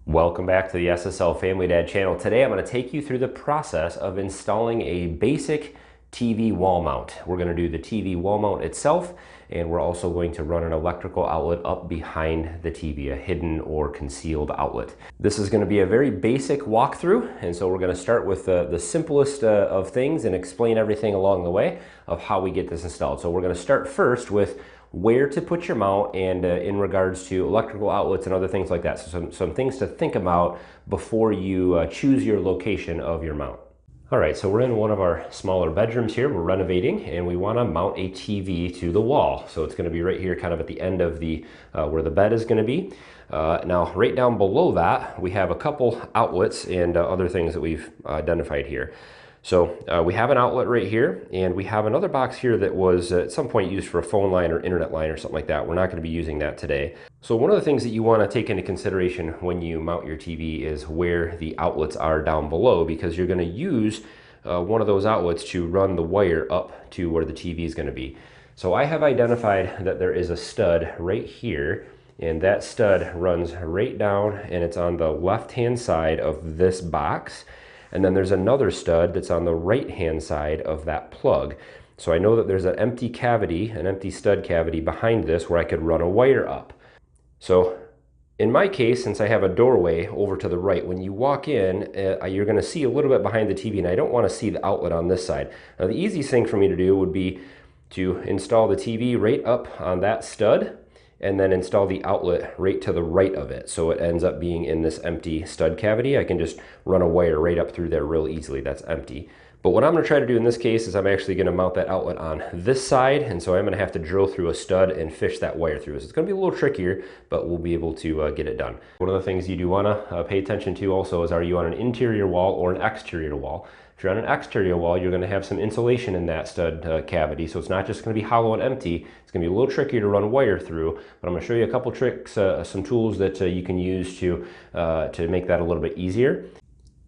Welcome back to the SSL Family Dad channel. Today I'm going to take you through the process of installing a basic TV wall mount. We're going to do the TV wall mount itself, and we're also going to run an electrical outlet up behind the TV, a hidden or concealed outlet. This is going to be a very basic walkthrough, and so we're going to start with the simplest of things and explain everything along the way of how we get this installed. So we're going to start first with where to put your mount and in regards to electrical outlets and other things like that. So some things to think about before you choose your location of your mount. All right, so we're in one of our smaller bedrooms here. We're renovating and we want to mount a TV to the wall. So it's going to be right here kind of at the end of the where the bed is going to be. Now right down below that we have a couple outlets and other things that we've identified here. So we have an outlet right here, and we have another box here that was at some point used for a phone line or internet line or something like that. We're not going to be using that today. So one of the things that you want to take into consideration when you mount your TV is where the outlets are down below, because you're going to use one of those outlets to run the wire up to where the TV is going to be. So I have identified that there is a stud right here, and that stud runs right down, and it's on the left-hand side of this box. And then there's another stud that's on the right-hand side of that plug. So I know that there's an empty cavity, an empty stud cavity behind this where I could run a wire up. So in my case, since I have a doorway over to the right, when you walk in, you're going to see a little bit behind the TV, and I don't want to see the outlet on this side. Now the easiest thing for me to do would be to install the TV right up on that stud, and then install the outlet right to the right of it. So it ends up being in this empty stud cavity. I can just run a wire right up through there real easily. That's empty. But what I'm gonna try to do in this case is I'm actually gonna mount that outlet on this side, and so I'm gonna have to drill through a stud and fish that wire through. So it's gonna be a little trickier, but we'll be able to get it done. One of the things you do wanna pay attention to also is, are you on an interior wall or an exterior wall? If you're on an exterior wall, you're going to have some insulation in that stud cavity, so it's not just going to be hollow and empty. It's going to be a little trickier to run wire through, but I'm going to show you a couple tricks, some tools that you can use to make that a little bit easier.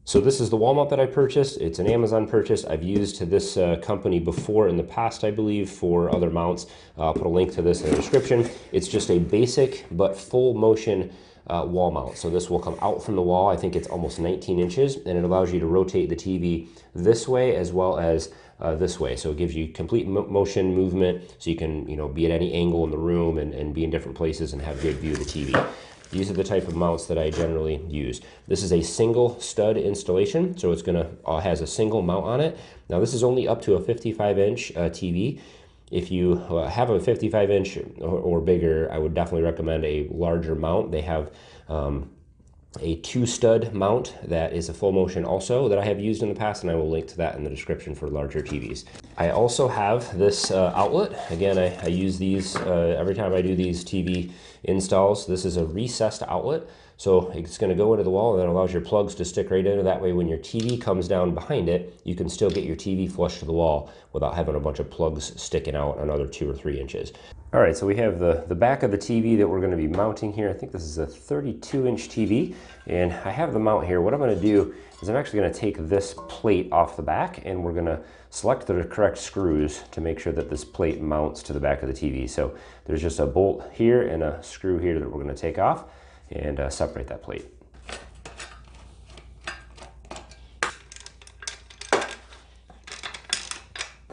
So this is the wall mount that I purchased. It's an Amazon purchase. I've used this company before in the past, I believe, for other mounts. I'll put a link to this in the description. It's just a basic but full motion wall mount. So this will come out from the wall. I think it's almost 19 inches, and it allows you to rotate the TV this way as well as this way. So it gives you complete motion movement, so you can be at any angle in the room and be in different places and have good view of the TV. These are the type of mounts that I generally use. This is a single stud installation, so it's gonna has a single mount on it. Now this is only up to a 55-inch TV. If you have a 55-inch or bigger, I would definitely recommend a larger mount. They have a 2-stud mount that is a full motion also that I have used in the past, and I will link to that in the description for larger TVs. I also have this outlet. Again, I use these every time I do these TV installs. This is a recessed outlet. So it's going to go into the wall, and that allows your plugs to stick right into. That way when your TV comes down behind it, you can still get your TV flush to the wall without having a bunch of plugs sticking out another 2 or 3 inches. All right, so we have the back of the TV that we're going to be mounting here. I think this is a 32-inch TV, and I have the mount here. What I'm going to do is I'm actually going to take this plate off the back, and we're going to select the correct screws to make sure that this plate mounts to the back of the TV. So there's just a bolt here and a screw here that we're going to take off and separate that plate.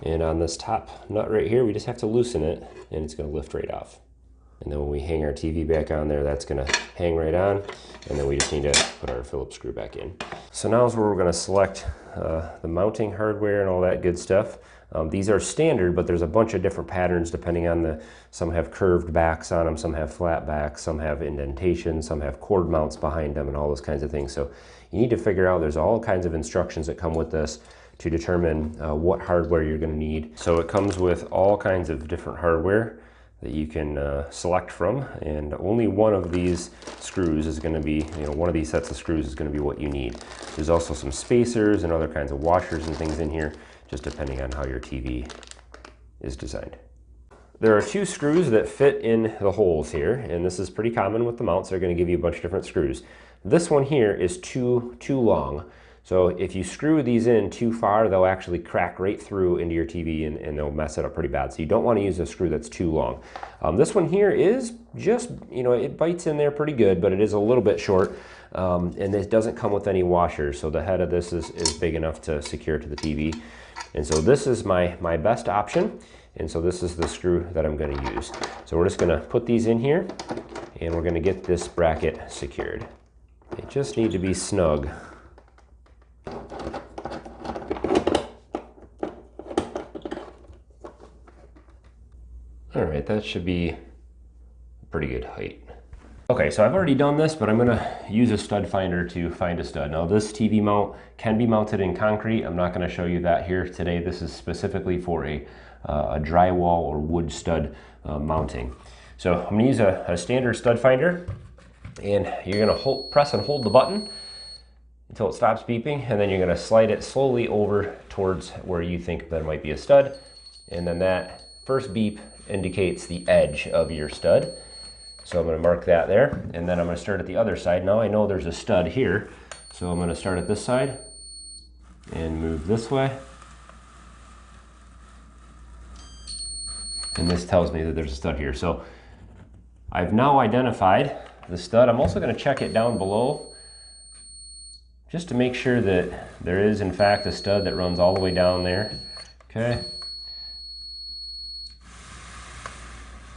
And on this top nut right here, we just have to loosen it, and it's going to lift right off. And then when we hang our TV back on there, that's going to hang right on, and then we just need to put our Phillips screw back in. So now is where we're going to select the mounting hardware and all that good stuff. These are standard, but there's a bunch of different patterns depending on some have curved backs on them, some have flat backs, some have indentations, some have cord mounts behind them, and all those kinds of things. So you need to figure out, there's all kinds of instructions that come with this to determine what hardware you're going to need. So it comes with all kinds of different hardware that you can select from, and only one of these screws is going to be, one of these sets of screws is going to be what you need. There's also some spacers and other kinds of washers and things in here, just depending on how your TV is designed. There are 2 screws that fit in the holes here, and this is pretty common with the mounts. They're going to give you a bunch of different screws. This one here is too long. So if you screw these in too far, they'll actually crack right through into your TV and they'll mess it up pretty bad. So you don't want to use a screw that's too long. This one here is just, it bites in there pretty good, but it is a little bit short. and it doesn't come with any washers, so the head of this is big enough to secure to the TV. And so this is my best option, and so this is the screw that I'm going to use. So we're just going to put these in here, and we're going to get this bracket secured. They just need to be snug. All right, that should be a pretty good height. Okay, so I've already done this, but I'm gonna use a stud finder to find a stud. Now this TV mount can be mounted in concrete. I'm not gonna show you that here today. This is specifically for a drywall or wood stud mounting. So I'm gonna use a standard stud finder, and you're gonna press and hold the button until it stops beeping, and then you're gonna slide it slowly over towards where you think there might be a stud, and then that first beep indicates the edge of your stud. So I'm going to mark that there, and then I'm going to start at the other side. Now I know there's a stud here, so I'm going to start at this side and move this way. And this tells me that there's a stud here. So I've now identified the stud. I'm also going to check it down below just to make sure that there is in fact a stud that runs all the way down there. Okay.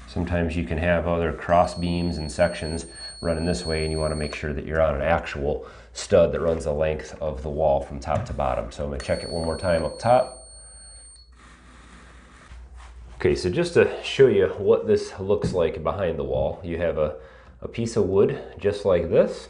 Sometimes you can have other cross beams and sections running this way, and you want to make sure that you're on an actual stud that runs the length of the wall from top to bottom. So I'm going to check it one more time up top. Okay, so just to show you what this looks like behind the wall, you have a piece of wood just like this,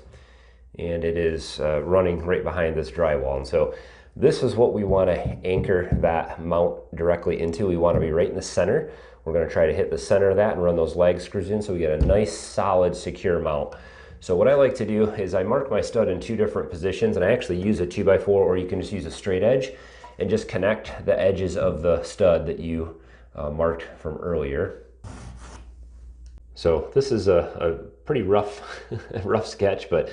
and it is running right behind this drywall. And so this is what we want to anchor that mount directly into. We want to be right in the center. We're going to try to hit the center of that and run those lag screws in so we get a nice, solid, secure mount. So what I like to do is I mark my stud in two different positions, and I actually use a 2x4, or you can just use a straight edge and just connect the edges of the stud that you marked from earlier. So this is a pretty rough, rough sketch, but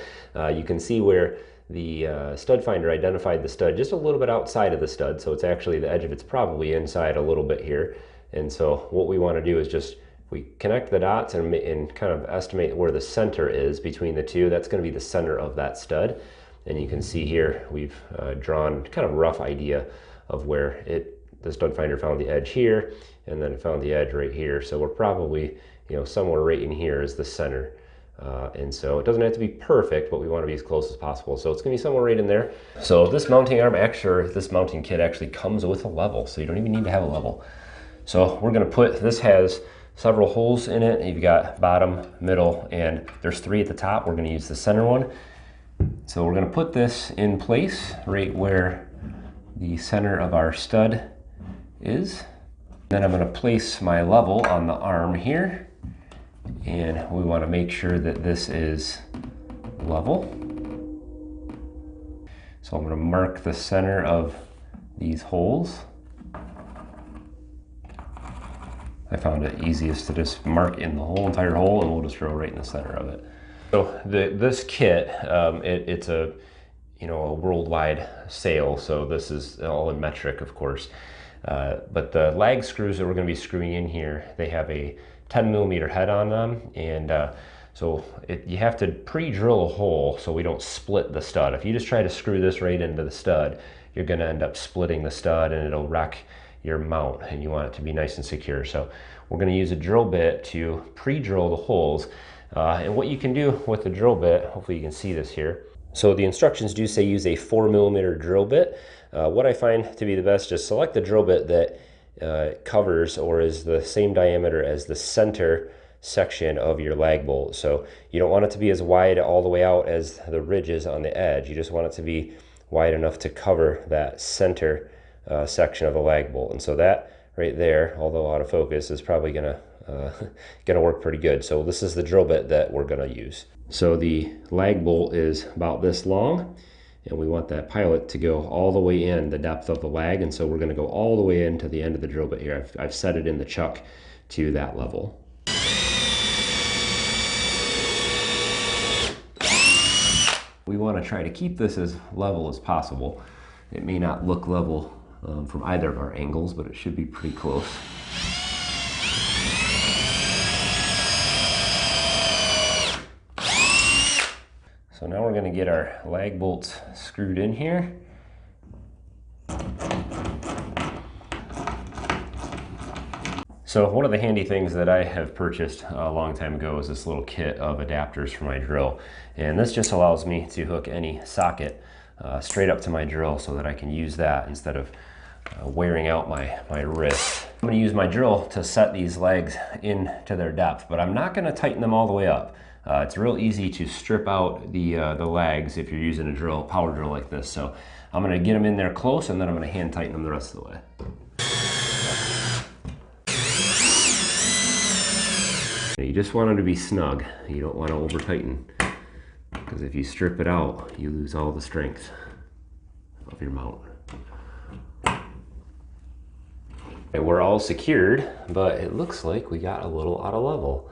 you can see where the stud finder identified the stud just a little bit outside of the stud, so it's actually the edge of it's probably inside a little bit here. And so what we want to do is just, we connect the dots and kind of estimate where the center is between the two. That's going to be the center of that stud. And you can see here we've drawn kind of a rough idea of where the stud finder found the edge here, and then it found the edge right here. So we're probably, somewhere right in here is the center. And so it doesn't have to be perfect, but we want to be as close as possible. So it's going to be somewhere right in there. So this mounting arm, this mounting kit actually comes with a level, so you don't even need to have a level. So we're going to put, this has several holes in it. You've got bottom, middle, and there's 3 at the top. We're going to use the center one. So we're going to put this in place right where the center of our stud is. Then I'm going to place my level on the arm here, and we want to make sure that this is level. So I'm going to mark the center of these holes. I found it easiest to just mark in the whole entire hole, and we'll just drill right in the center of it. So this kit, it's a worldwide sale, so this is all in metric, of course. But the lag screws that we're going to be screwing in here, they have a 10mm head on them, and so you have to pre-drill a hole so we don't split the stud. If you just try to screw this right into the stud, you're going to end up splitting the stud, and it'll wreck your mount, and you want it to be nice and secure. So we're going to use a drill bit to pre-drill the holes, and what you can do with the drill bit, hopefully you can see this here. So the instructions do say use a 4mm drill bit. What I find to be the best is select the drill bit that covers or is the same diameter as the center section of your lag bolt. So you don't want it to be as wide all the way out as the ridges on the edge. You just want it to be wide enough to cover that center section of the lag bolt. And so that right there, although out of focus, is probably gonna work pretty good. So this is the drill bit that we're gonna use. So the lag bolt is about this long, and we want that pilot to go all the way in the depth of the lag, and so we're gonna go all the way into the end of the drill bit here. I've set it in the chuck to that level. We want to try to keep this as level as possible. It may not look level from either of our angles, but it should be pretty close. So now we're going to get our lag bolts screwed in here. So one of the handy things that I have purchased a long time ago is this little kit of adapters for my drill. And this just allows me to hook any socket straight up to my drill so that I can use that instead of wearing out my wrist. I'm going to use my drill to set these legs into their depth, but I'm not going to tighten them all the way up. It's real easy to strip out the legs if you're using a power drill like this. So I'm going to get them in there close, and then I'm going to hand tighten them the rest of the way. You just want them to be snug. You don't want to over tighten, because if you strip it out, you lose all the strength of your mount. We're all secured, but it looks like we got a little out of level.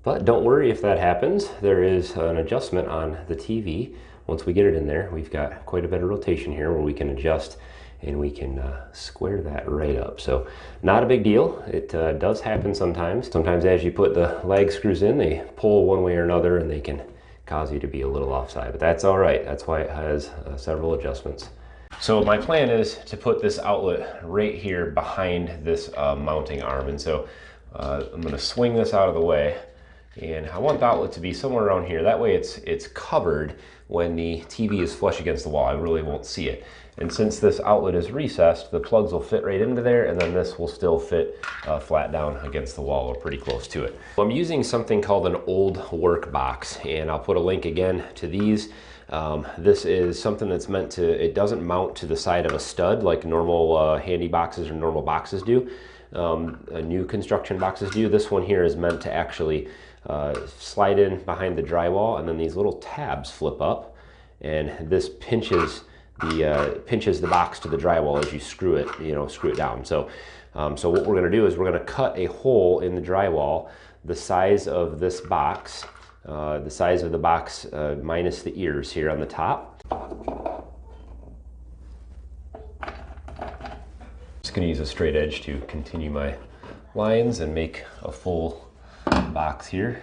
But don't worry if that happens. There is an adjustment on the TV. Once we get it in there, we've got quite a bit of rotation here where we can adjust and we can square that right up. So not a big deal. It does happen sometimes. Sometimes as you put the lag screws in, they pull one way or another and they can cause you to be a little offside, but that's all right. That's why it has several adjustments. So my plan is to put this outlet right here behind this mounting arm. And so I'm gonna swing this out of the way, and I want the outlet to be somewhere around here. That way it's covered when the TV is flush against the wall. I really won't see it. And since this outlet is recessed, the plugs will fit right into there, and then this will still fit flat down against the wall or pretty close to it. Well, I'm using something called an old work box, and I'll put a link again to these. This is something that's meant to, it doesn't mount to the side of a stud like normal handy boxes or normal boxes do. New construction boxes do. This one here is meant to actually slide in behind the drywall, and then these little tabs flip up, and this pinches the box to the drywall as you screw it down. So what we're going to do is we're going to cut a hole in the drywall the size of this box, minus the ears here on the top. Just going to use a straight edge to continue my lines and make a full box here.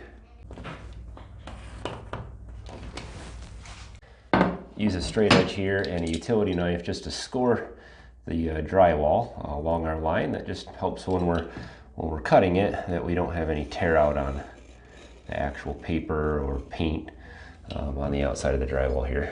Use a straight edge here and a utility knife just to score the drywall along our line. That just helps when we're cutting it, that we don't have any tear out on the actual paper or paint on the outside of the drywall here.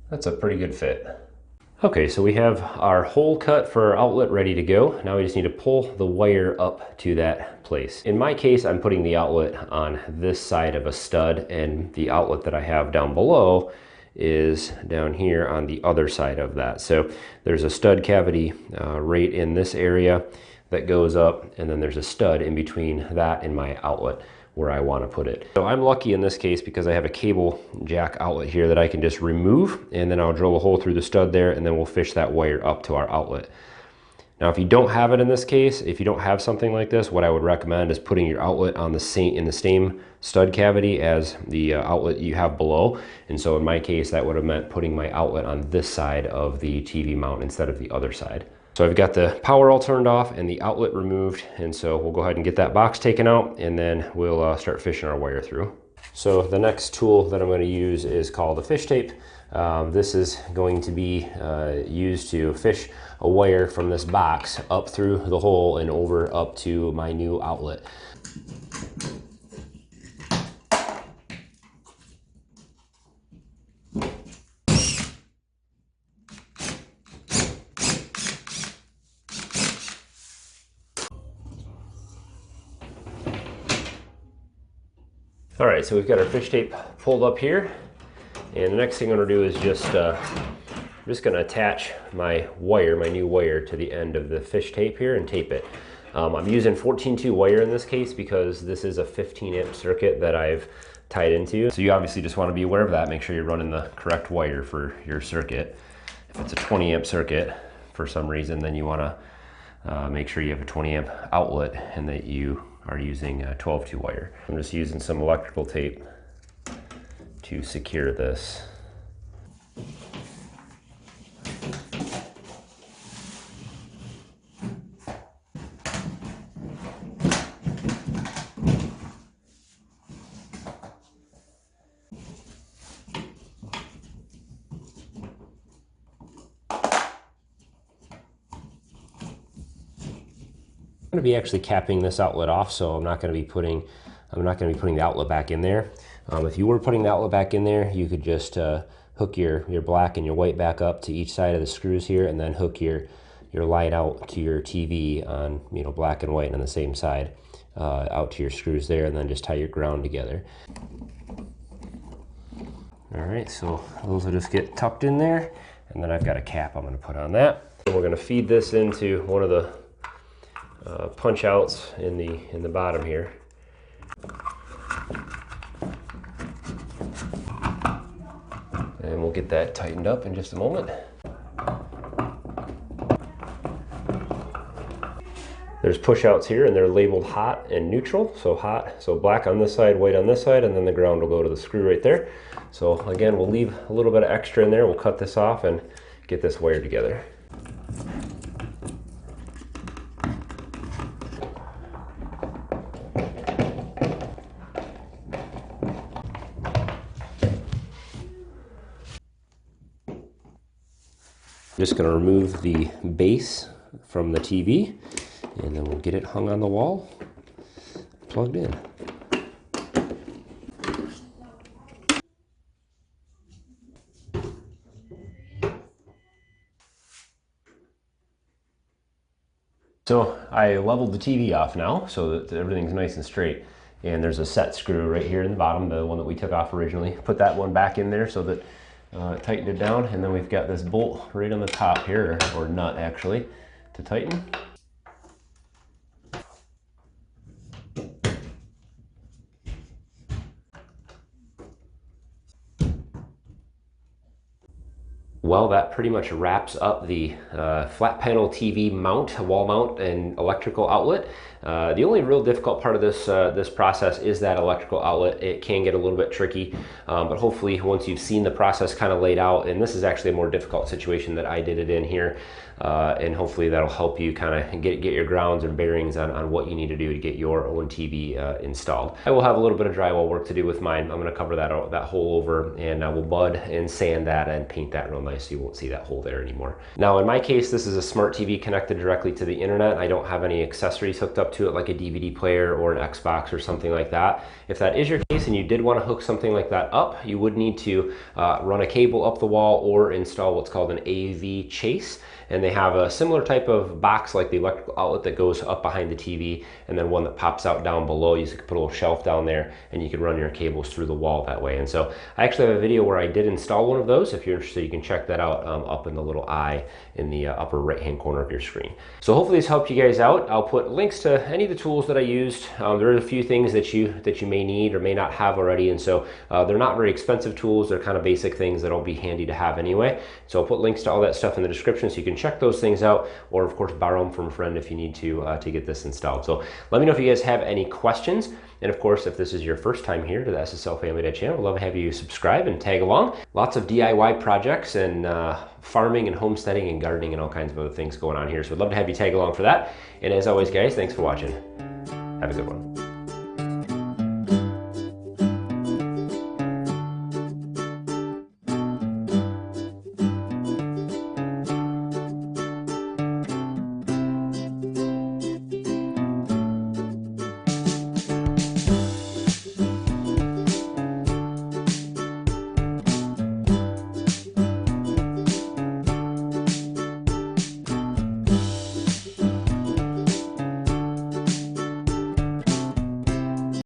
That's a pretty good fit. Okay, so we have our hole cut for our outlet ready to go. Now we just need to pull the wire up to that place. In my case, I'm putting the outlet on this side of a stud, and the outlet that I have down below is down here on the other side of that. So there's a stud cavity right in this area that goes up, and then there's a stud in between that and my outlet where I want to put it. So I'm lucky in this case because I have a cable jack outlet here that I can just remove, and then I'll drill a hole through the stud there, and then we'll fish that wire up to our outlet. Now, if you don't have it in this case, if you don't have something like this, what I would recommend is putting your outlet on in the same stud cavity as the outlet you have below. And so in my case, that would have meant putting my outlet on this side of the TV mount instead of the other side. So I've got the power all turned off and the outlet removed, and so we'll go ahead and get that box taken out, and then we'll start fishing our wire through. So the next tool that I'm going to use is called a fish tape. This is going to be used to fish a wire from this box up through the hole and over up to my new outlet. All right, so we've got our fish tape pulled up here, and the next thing I'm gonna do is I'm just gonna attach my wire, my new wire, to the end of the fish tape here and tape it. I'm using 14-2 wire in this case because this is a 15-amp circuit that I've tied into. So you obviously just want to be aware of that. Make sure you're running the correct wire for your circuit. If it's a 20-amp circuit for some reason, then you want to make sure you have a 20-amp outlet and that you are using a 12-2 wire. I'm just using some electrical tape to secure this. going to be actually capping this outlet off, so I'm not going to be putting the outlet back in there. If you were putting the outlet back in there, you could just hook your black and your white back up to each side of the screws here, and then hook your light out to your TV on, you know, black and white on the same side, out to your screws there, and then just tie your ground together. All right, so those will just get tucked in there, and then I've got a cap I'm going to put on that. And we're going to feed this into one of the punch outs in the bottom here. And we'll get that tightened up in just a moment. There's push outs here, and they're labeled hot and neutral. So hot, so black on this side, white on this side, and then the ground will go to the screw right there. So again, we'll leave a little bit of extra in there. We'll cut this off and get this wired together. Just going to remove the base from the TV, and then we'll get it hung on the wall, plugged in. So I leveled the TV off now so that everything's nice and straight. And there's a set screw right here in the bottom, the one that we took off originally. Put that one back in there so that tightened it down, and then we've got this bolt right on the top here, or nut actually, to tighten. Well, that pretty much wraps up the flat panel TV mount, wall mount, and electrical outlet. The only real difficult part of this process is that electrical outlet. It can get a little bit tricky, but hopefully once you've seen the process kind of laid out, and this is actually a more difficult situation that I did it in here, and hopefully that'll help you kind of get your grounds and bearings on what you need to do to get your own TV installed. I will have a little bit of drywall work to do with mine. I'm going to cover that hole over, and I will bud and sand that and paint that real nice so you won't see that hole there anymore. Now in my case, this is a smart TV connected directly to the internet. I don't have any accessories hooked up to it like a DVD player or an Xbox or something like that. If that is your case and you did want to hook something like that up, you would need to run a cable up the wall or install what's called an AV chase. And they have a similar type of box like the electrical outlet that goes up behind the TV, and then one that pops out down below. You could put a little shelf down there and you could run your cables through the wall that way. And so I actually have a video where I did install one of those. If you're interested, you can check that out up in the little eye in the upper right hand corner of your screen. So hopefully this helped you guys out. I'll put links to any of the tools that I used. There are a few things that you may need or may not have already, and so they're not very expensive tools. They're kind of basic things that'll be handy to have anyway. So I'll put links to all that stuff in the description so you can check those things out, or of course borrow them from a friend if you need to get this installed. So let me know if you guys have any questions, and of course if this is your first time here to the SSL Family Dad channel, I'd love to have you subscribe and tag along. Lots of DIY projects and farming and homesteading and gardening and all kinds of other things going on here, so I'd love to have you tag along for that. And as always guys, thanks for watching. Have a good one.